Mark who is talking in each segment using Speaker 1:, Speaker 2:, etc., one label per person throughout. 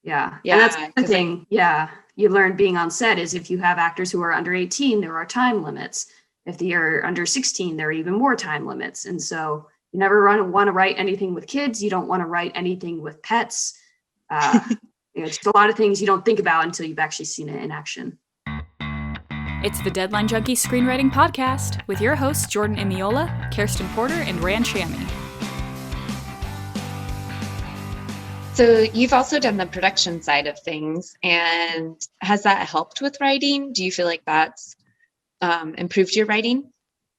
Speaker 1: Yeah.
Speaker 2: Yeah.
Speaker 1: And that's the thing. You learn being on set is if you have actors who are under 18, there are time limits. If they are under 16, there are even more time limits. And so you never want to write anything with kids. You don't want to write anything with pets. It's just a lot of things you don't think about until you've actually seen it in action.
Speaker 3: It's the Deadline Junkies Screenwriting Podcast with your hosts Jordan Imiola, Kirsten Porter, and Rand Chami.
Speaker 2: So you've also done the production side of things, and has that helped with writing? Do you feel like that's improved your writing?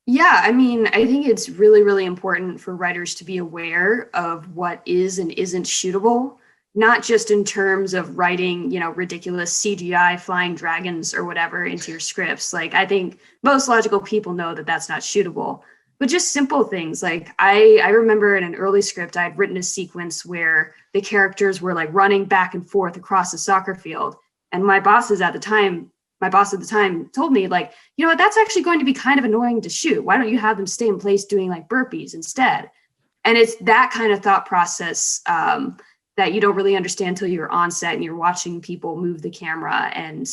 Speaker 1: Yeah, I mean, I think it's really, really important for writers to be aware of what is and isn't shootable, not just in terms of writing, ridiculous CGI flying dragons or whatever into your scripts. Like, I think most logical people know that that's not shootable, but just simple things. Like I remember in an early script, I had written a sequence where the characters were like running back and forth across a soccer field. And my boss at the time told me, like, you know what, that's actually going to be kind of annoying to shoot. Why don't you have them stay in place doing like burpees instead? And it's that kind of thought process that you don't really understand until you're on set and you're watching people move the camera and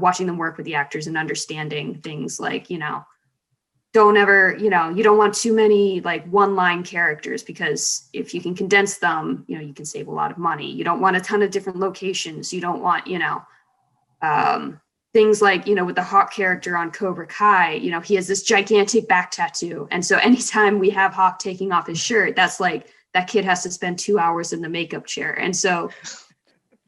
Speaker 1: watching them work with the actors and understanding things like, don't ever, you don't want too many like one-line characters, because if you can condense them, you can save a lot of money. You don't want a ton of different locations. You don't want, things like, with the Hawk character on Cobra Kai, he has this gigantic back tattoo. And so anytime we have Hawk taking off his shirt, that's like, that kid has to spend 2 hours in the makeup chair. And so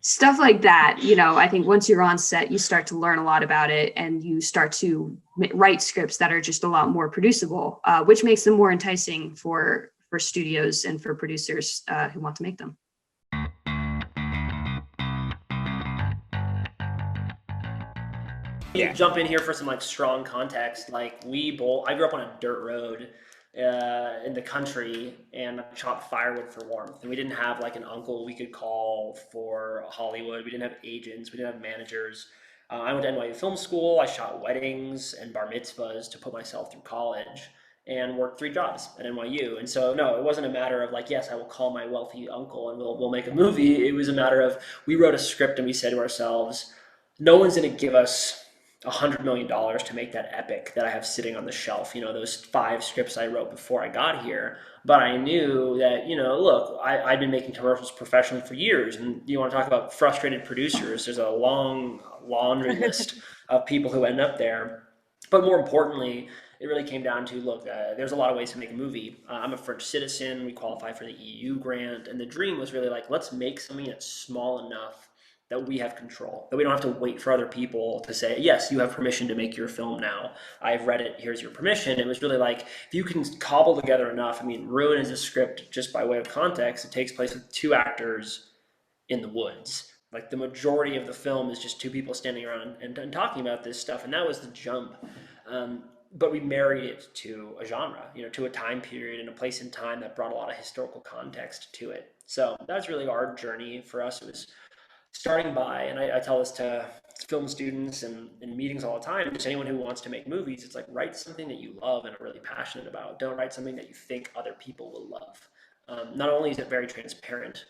Speaker 1: stuff like that, I think once you're on set, you start to learn a lot about it, and you start to write scripts that are just a lot more producible, which makes them more enticing for studios and for producers who want to make them.
Speaker 4: Yeah. Jump in here for some like strong context. Like I grew up on a dirt road in the country, and I chopped firewood for warmth. And we didn't have like an uncle we could call for Hollywood. We didn't have agents. We didn't have managers. I went to NYU Film School. I shot weddings and bar mitzvahs to put myself through college, and worked 3 jobs at NYU. And so, no, it wasn't a matter of like, yes, I will call my wealthy uncle and we'll make a movie. It was a matter of, we wrote a script and we said to ourselves, no one's going to give us $100 million to make that epic that I have sitting on the shelf, those 5 scripts I wrote before I got here. But I knew that, look, I'd been making commercials professionally for years. And you want to talk about frustrated producers, there's a long laundry list of people who end up there. But more importantly, it really came down to, look, there's a lot of ways to make a movie. I'm a French citizen. We qualify for the EU grant. And the dream was really like, let's make something that's small enough that we have control, that we don't have to wait for other people to say, yes, you have permission to make your film now. I've read it, here's your permission. It was really like, if you can cobble together enough, Ruin is a script, just by way of context, it takes place with 2 actors in the woods. Like the majority of the film is just 2 people standing around and talking about this stuff. And that was the jump. But we married it to a genre, to a time period and a place in time that brought a lot of historical context to it. So that's really our journey for us. It was starting by, and I tell this to film students and in meetings all the time, just anyone who wants to make movies, it's like, write something that you love and are really passionate about. Don't write something that you think other people will love. Not only is it very transparent,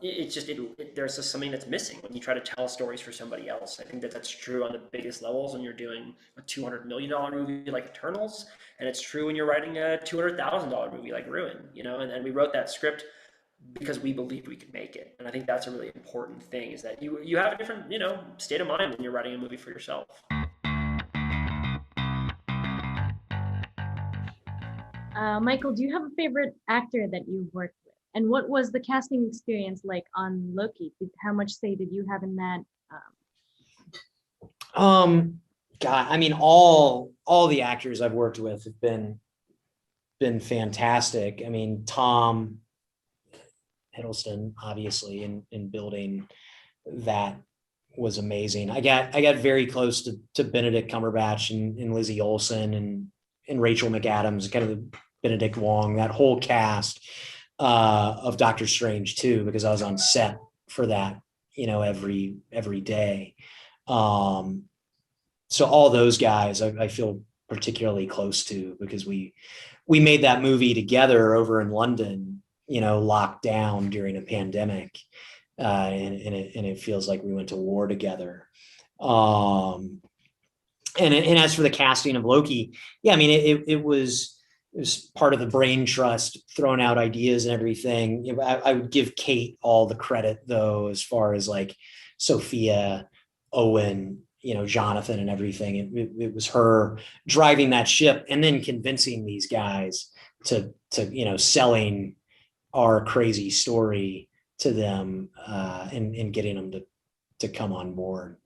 Speaker 4: there's just something that's missing when you try to tell stories for somebody else. I think that's true on the biggest levels when you're doing a $200 million movie like Eternals, and it's true when you're writing a $200,000 movie like Ruin, and we wrote that script because we believed we could make it. And I think that's a really important thing, is that you have a different, state of mind when you're writing a movie for yourself.
Speaker 5: Michael, do you have a favorite actor that you've worked with? And what was the casting experience like on Loki? How much say did you have in that?
Speaker 6: God, all the actors I've worked with have been fantastic. Tom Hiddleston, obviously, in building that was amazing. I got very close to Benedict Cumberbatch and Lizzie Olsen and Rachel McAdams, kind of the Benedict Wong, that whole cast of Doctor Strange too, because I was on set for that, every day. So all those guys I feel particularly close to, because we made that movie together over in London, locked down during a pandemic. and it feels like we went to war together. And as for the casting of Loki, yeah, I mean, it was part of the brain trust, throwing out ideas and everything. You know, I would give Kate all the credit though, as far as like Sophia, Owen, you know, Jonathan and everything. It was her driving that ship and then convincing these guys to you know, selling our crazy story to them, and getting them to come on board.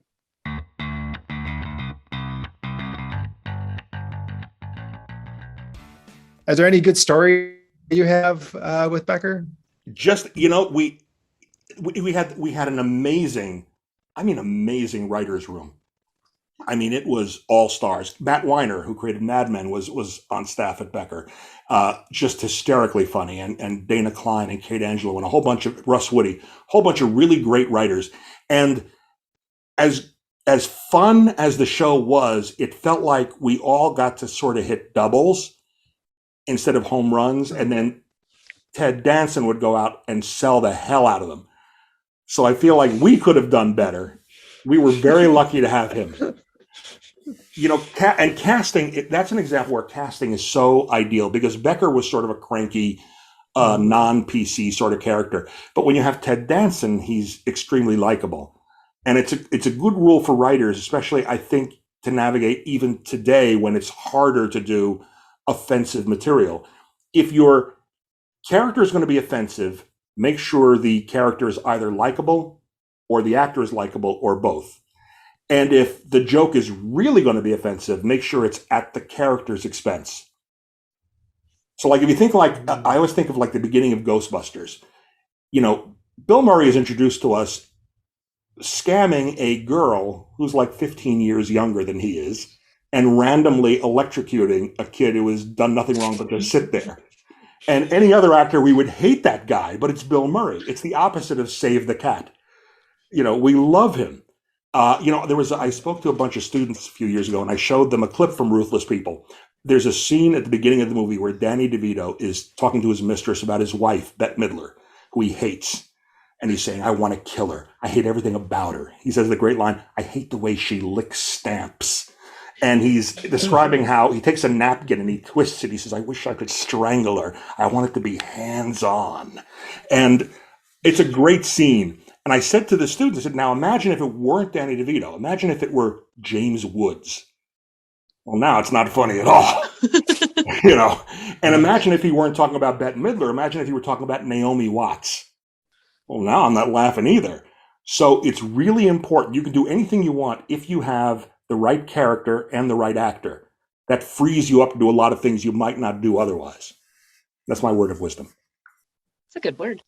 Speaker 7: Is there any good story you have with Becker?
Speaker 8: Just, you know, we had an amazing writer's room. I mean, it was all stars. Matt Weiner, who created Mad Men, was on staff at Becker. Just hysterically funny. And Dana Klein and Kate Angelo and a whole bunch of Russ Woody, a whole bunch of really great writers. And as fun as the show was, it felt like we all got to sort of hit doubles instead of home runs. And then Ted Danson would go out and sell the hell out of them. So I feel like we could have done better. We were very lucky to have him. You know, and casting, that's an example where casting is so ideal, because Becker was sort of a cranky, non-PC sort of character. But when you have Ted Danson, he's extremely likable. And it's a good rule for writers, especially, I think, to navigate even today when it's harder to do offensive material. If your character is going to be offensive, make sure the character is either likable or the actor is likable, or both. And if the joke is really going to be offensive, make sure it's at the character's expense. So like, if you think like, I always think of like the beginning of Ghostbusters. You know, Bill Murray is introduced to us scamming a girl who's like 15 years younger than he is, and randomly electrocuting a kid who has done nothing wrong but just sit there. And any other actor, we would hate that guy, but it's Bill Murray. It's the opposite of Save the Cat. You know, we love him. You know, I spoke to a bunch of students a few years ago, and I showed them a clip from Ruthless People. There's a scene at the beginning of the movie where Danny DeVito is talking to his mistress about his wife, Bette Midler, who he hates. And he's saying, I want to kill her. I hate everything about her. He says the great line, I hate the way she licks stamps. And he's describing how he takes a napkin and he twists it. He says, I wish I could strangle her. I want it to be hands-on. And it's a great scene. And I said to the students, I said, now imagine if it weren't Danny DeVito. Imagine if it were James Woods. Well, now it's not funny at all. You know, and imagine if he weren't talking about Bette Midler. Imagine if he were talking about Naomi Watts. Well, now I'm not laughing either. So it's really important. You can do anything you want if you have the right character and the right actor. That frees you up to do a lot of things you might not do otherwise. That's my word of wisdom.
Speaker 2: It's a good word.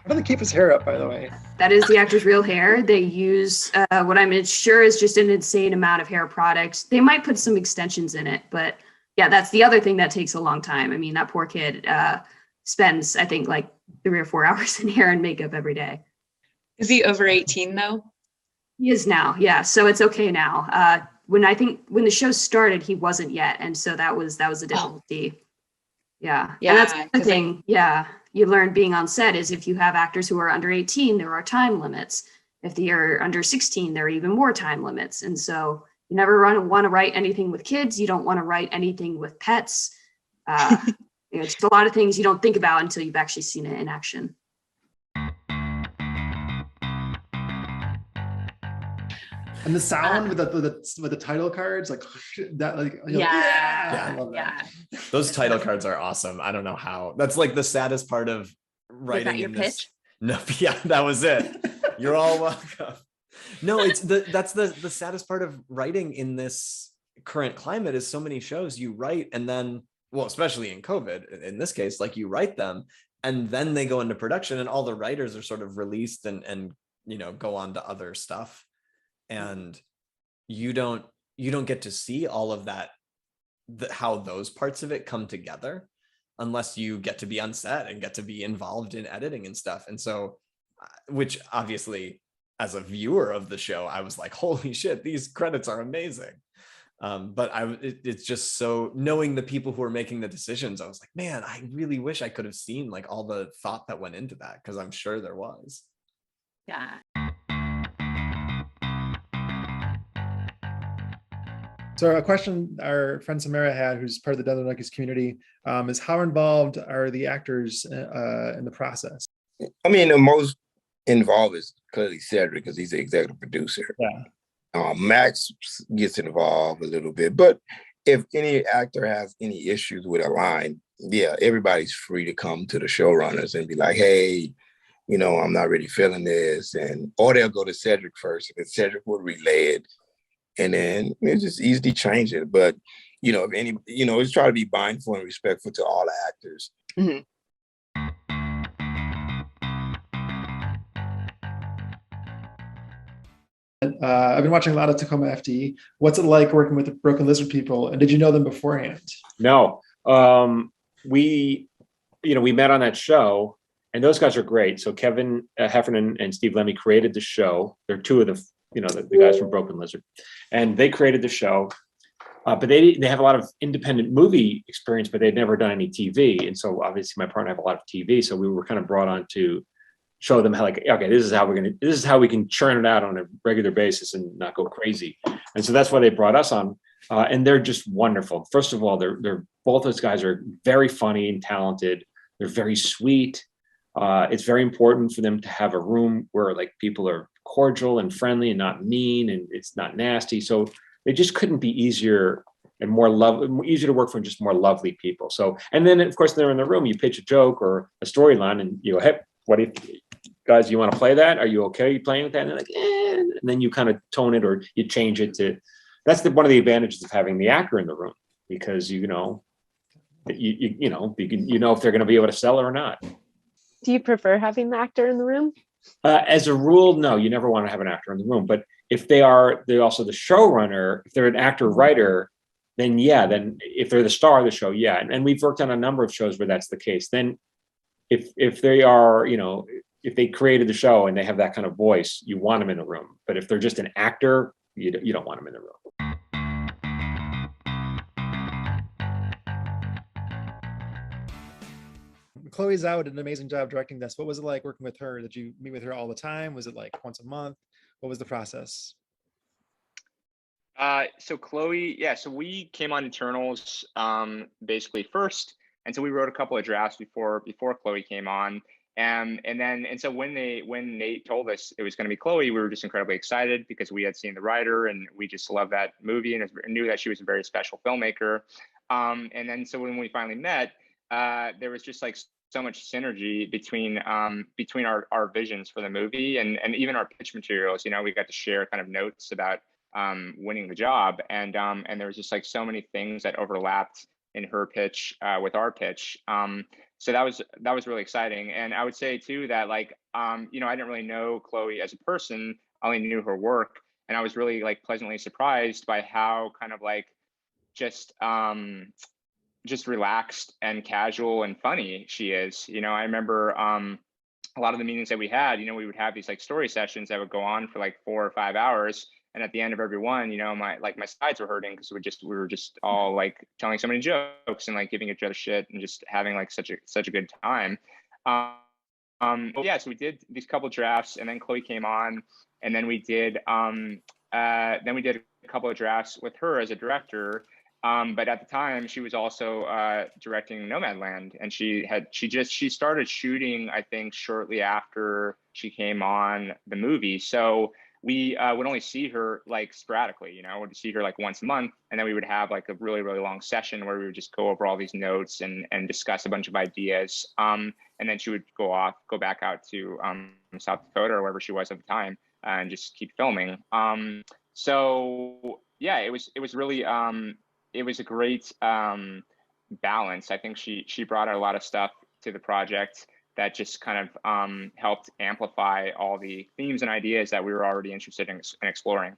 Speaker 7: How do they keep his hair up, by the way?
Speaker 1: That is the actor's real hair. They use what I'm sure is just an insane amount of hair products. They might put some extensions in it, but yeah, that's the other thing that takes a long time. I mean, that poor kid spends, I think, like 3 or 4 hours in hair and makeup every day.
Speaker 2: Is he over 18 though?
Speaker 1: He is now, yeah. So it's okay now. When the show started, he wasn't yet, and so that was a difficulty. Yeah,
Speaker 2: Yeah,
Speaker 1: and that's the thing. Yeah, you learn being on set is if you have actors who are under 18, there are time limits. If they are under 16, there are even more time limits. And so you never want to write anything with kids. You don't want to write anything with pets. You know, it's just a lot of things you don't think about until you've actually seen it in action.
Speaker 7: And the sound with the title cards, like that, like
Speaker 5: Yeah.
Speaker 7: I love that.
Speaker 5: Yeah.
Speaker 9: Those title cards are awesome. I don't know how. That's like the saddest part of writing.
Speaker 5: Was that your
Speaker 9: in this.
Speaker 5: pitch?
Speaker 9: No, yeah, that was it. You're all welcome. No, that's the saddest part of writing in this current climate is so many shows you write and then, well, especially in COVID, in this case, like you write them and then they go into production and all the writers are sort of released and you know, go on to other stuff. And you don't get to see all of that, how those parts of it come together unless you get to be on set and get to be involved in editing and stuff. And so, which obviously as a viewer of the show, I was like, holy shit, these credits are amazing. But it's just so, knowing the people who are making the decisions, I was like, man, I really wish I could have seen like all the thought that went into that, because I'm sure there was.
Speaker 2: Yeah.
Speaker 7: So a question our friend Samara had, who's part of the Deadline Junkies community, is how involved are the actors in the process?
Speaker 10: I mean, the most involved is clearly Cedric, because he's the executive producer.
Speaker 7: Yeah.
Speaker 10: Max gets involved a little bit, but if any actor has any issues with a line, yeah, everybody's free to come to the showrunners and be like, hey, you know, I'm not really feeling this, or they'll go to Cedric first, and Cedric will relay it, and then it's just easily change it. But you know, if any, you know, it's try to be mindful and respectful to all the actors.
Speaker 2: Mm-hmm.
Speaker 7: I've been watching a lot of Tacoma FD. What's it like working with the Broken Lizard people? And did you know them beforehand?
Speaker 11: No. We met on that show, and those guys are great. So Kevin Heffernan and Steve Lemmy created the show. They're two of the guys from Broken Lizard, and they created the show. But they have a lot of independent movie experience, but they'd never done any TV. And so obviously my partner have a lot of TV. So we were kind of brought on to show them how, like, okay, this is how we can churn it out on a regular basis and not go crazy. And so that's why they brought us on. And they're just wonderful. First of all, they're both those guys are very funny and talented. They're very sweet. It's very important for them to have a room where like people are cordial and friendly and not mean, and it's not nasty. So they just couldn't be easier and easier to work for, just more lovely people. So, and then of course they're in the room, you pitch a joke or a storyline and you go, hey, what do you guys, you want to play that? Are you okay playing with that? And they're like, and then you kind of tone it or you change it to, that's one of the advantages of having the actor in the room, because you know if they're going to be able to sell it or not.
Speaker 12: Do you prefer having the actor in the room?
Speaker 11: As a rule, no, you never want to have an actor in the room. But if they're also the showrunner, if they're an actor writer, then yeah, then if they're the star of the show, yeah. And we've worked on a number of shows where that's the case. Then if they are, if they created the show and they have that kind of voice, you want them in the room. But if they're just an actor, you don't want them in the room.
Speaker 7: Chloe Zhao did an amazing job directing this. What was it like working with her? Did you meet with her all the time? Was it like once a month? What was the process?
Speaker 13: So Chloe, so we came on internals basically first, and so we wrote a couple of drafts before Chloe came on, and so when Nate told us it was going to be Chloe, we were just incredibly excited because we had seen the writer and we just loved that movie and knew that she was a very special filmmaker. And then so when we finally met, there was just like so much synergy between our visions for the movie and even our pitch materials. We got to share kind of notes about winning the job, and there was just like so many things that overlapped in her pitch with our pitch. So that was really exciting. And I would say too that like I didn't really know Chloe as a person. I only knew her work, and I was really like pleasantly surprised by how kind of like just relaxed and casual and funny she is. I remember a lot of the meetings that we had, we would have these like story sessions that would go on for like 4 or 5 hours. And at the end of every one, my sides were hurting because we were just all like telling so many jokes and like giving each other shit and just having like such a good time. So we did these couple drafts, and then Chloe came on, and then we did a couple of drafts with her as a director. But at the time, she was also directing Nomadland, and she started shooting, I think, shortly after she came on the movie. So we would only see her like sporadically, would see her like once a month, and then we would have like a really, really long session where we would just go over all these notes and discuss a bunch of ideas. And then she would go back out to South Dakota or wherever she was at the time and just keep filming. So yeah, it was really. It was a great balance. I think she brought a lot of stuff to the project that just kind of helped amplify all the themes and ideas that we were already interested in exploring.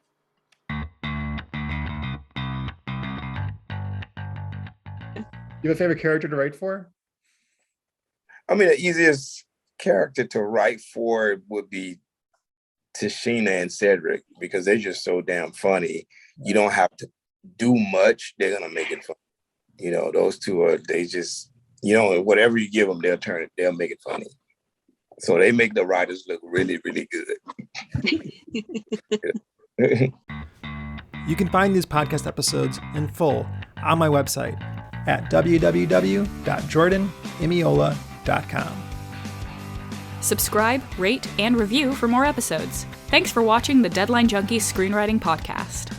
Speaker 7: You have a favorite character to write for?
Speaker 10: I mean, the easiest character to write for would be Tashina and Cedric, because they're just so damn funny. You don't have to do much, they're gonna make it funny. You know, those two are, they just, you know, whatever you give them, they'll make it funny. So they make the writers look really, really good.
Speaker 7: You can find these podcast episodes in full on my website at www.jordanimiola.com.
Speaker 3: Subscribe, rate, and review for more episodes. Thanks for watching the Deadline Junkies Screenwriting Podcast.